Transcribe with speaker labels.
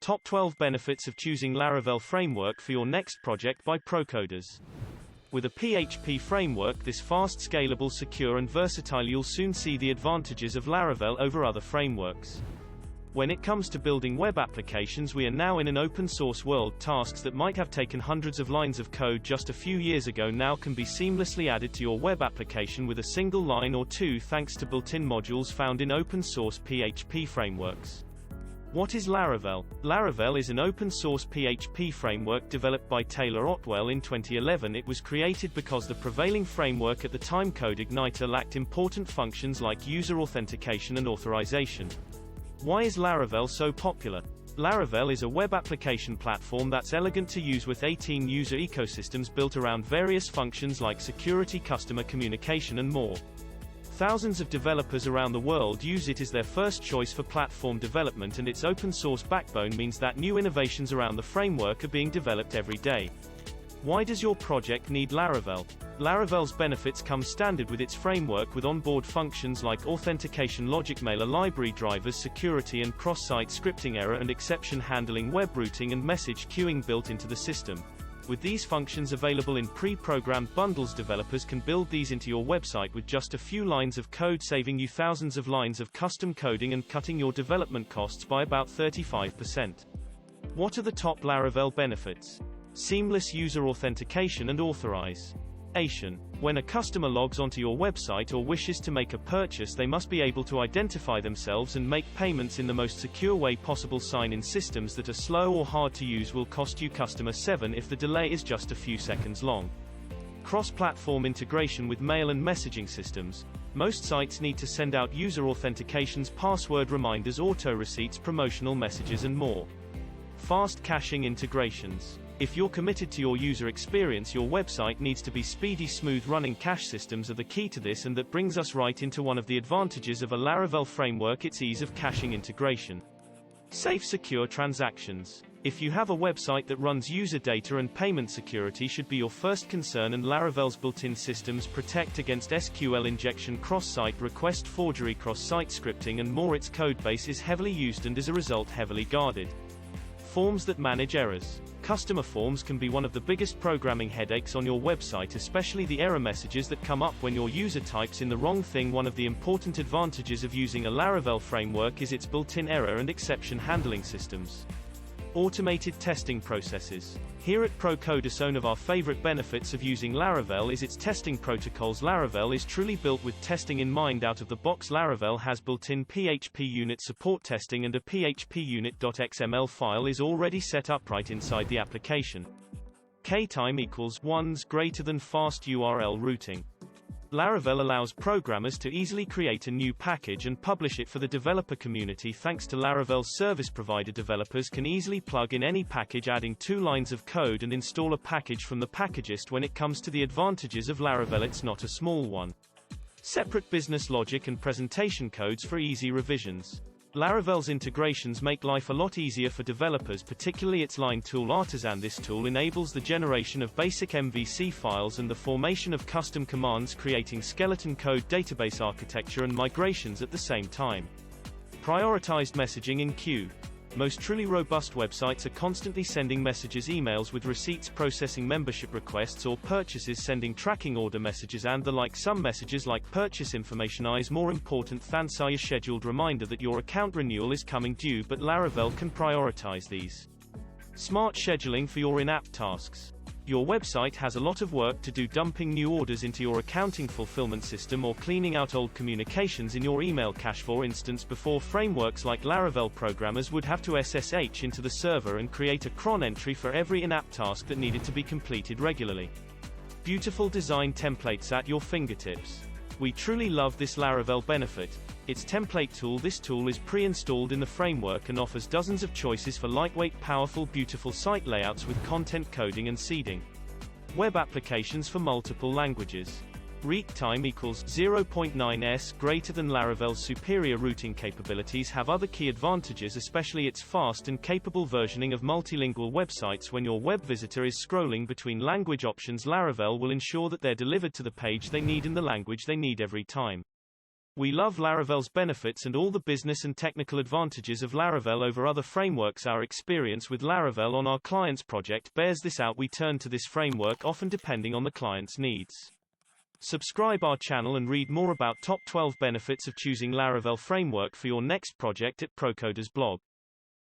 Speaker 1: Top 12 benefits of choosing Laravel framework for your next project by procoders. With a PHP framework this fast, scalable, secure and versatile, you'll soon see the advantages of Laravel over other frameworks. When it comes to building web applications, we are now in an open source world. Tasks that might have taken hundreds of lines of code just a few years ago now can be seamlessly added to your web application with a single line or two thanks to built-in modules found in open source PHP frameworks. What is Laravel? Laravel is an open-source PHP framework developed by Taylor Otwell in 2011. It was created because the prevailing framework at the time, CodeIgniter, lacked important functions like user authentication and authorization. Why is Laravel so popular? Laravel is a web application platform that's elegant to use with 18 user ecosystems built around various functions like security, customer communication and more. Thousands of developers around the world use it as their first choice for platform development, and its open-source backbone means that new innovations around the framework are being developed every day. Why does your project need Laravel? Laravel's benefits come standard with its framework, with onboard functions like authentication, logic, mailer library drivers, security and cross-site scripting, error and exception handling, web routing and message queuing built into the system. With these functions available in pre-programmed bundles, developers can build these into your website with just a few lines of code, saving you thousands of lines of custom coding and cutting your development costs by about 35%. What are the top Laravel benefits? Seamless user authentication and authorization. When a customer logs onto your website or wishes to make a purchase, they must be able to identify themselves and make payments in the most secure way possible. Sign-in systems that are slow or hard to use will cost you customer 7 if the delay is just a few seconds long. Cross-platform integration with mail and messaging systems. Most sites need to send out user authentications, password reminders, auto receipts, promotional messages and more. Fast caching integrations. If you're committed to your user experience, your website needs to be speedy. Smooth running cache systems are the key to this, and that brings us right into one of the advantages of a Laravel framework: its ease of caching integration. Safe, secure transactions. If you have a website that runs, user data and payment security should be your first concern, and Laravel's built-in systems protect against SQL injection, cross-site request forgery, cross-site scripting and more. Its codebase is heavily used and as a result heavily guarded. Forms that manage errors. Customer forms can be one of the biggest programming headaches on your website, especially the error messages that come up when your user types in the wrong thing. One of the important advantages of using a Laravel framework is its built-in error and exception handling systems. Automated testing processes. Here at Procodus, one of our favorite benefits of using Laravel is its testing protocols. Laravel is truly built with testing in mind. Out of the box, Laravel has built-in PHP unit support testing, and a PHP unit.xml file is already set up right inside the application. K-time equals ones greater than fast URL routing. Laravel allows programmers to easily create a new package and publish it for the developer community. Thanks to Laravel's service provider, developers can easily plug in any package, adding 2 lines of code and install a package from the packagist. When it comes to the advantages of Laravel, it's not a small one. Separate business logic and presentation codes for easy revisions. Laravel's integrations make life a lot easier for developers, particularly its line tool Artisan. This tool enables the generation of basic MVC files and the formation of custom commands, creating skeleton code database architecture and migrations at the same time. Prioritized messaging in queue. Most truly robust websites are constantly sending messages, emails with receipts, processing membership requests or purchases, sending tracking order messages and the like. Some messages like purchase information is more important than a scheduled reminder that your account renewal is coming due, but Laravel can prioritize these. Smart scheduling for your in-app tasks. Your website has a lot of work to do, dumping new orders into your accounting fulfillment system or cleaning out old communications in your email cache. For instance, before frameworks like Laravel, programmers would have to SSH into the server and create a cron entry for every in-app task that needed to be completed regularly. Beautiful design templates at your fingertips. We truly love this Laravel benefit. Its template tool. This tool is pre-installed in the framework and offers dozens of choices for lightweight, powerful, beautiful site layouts with content coding and seeding. Web applications for multiple languages. Read time equals 0.9s greater than. Laravel's superior routing capabilities have other key advantages, especially its fast and capable versioning of multilingual websites. When your web visitor is scrolling between language options, Laravel will ensure that they're delivered to the page they need in the language they need every time. We love Laravel's benefits and all the business and technical advantages of Laravel over other frameworks. Our experience with Laravel on our client's project bears this out. We turn to this framework often depending on the client's needs. Subscribe our channel and read more about top 12 benefits of choosing Laravel framework for your next project at Procoders blog.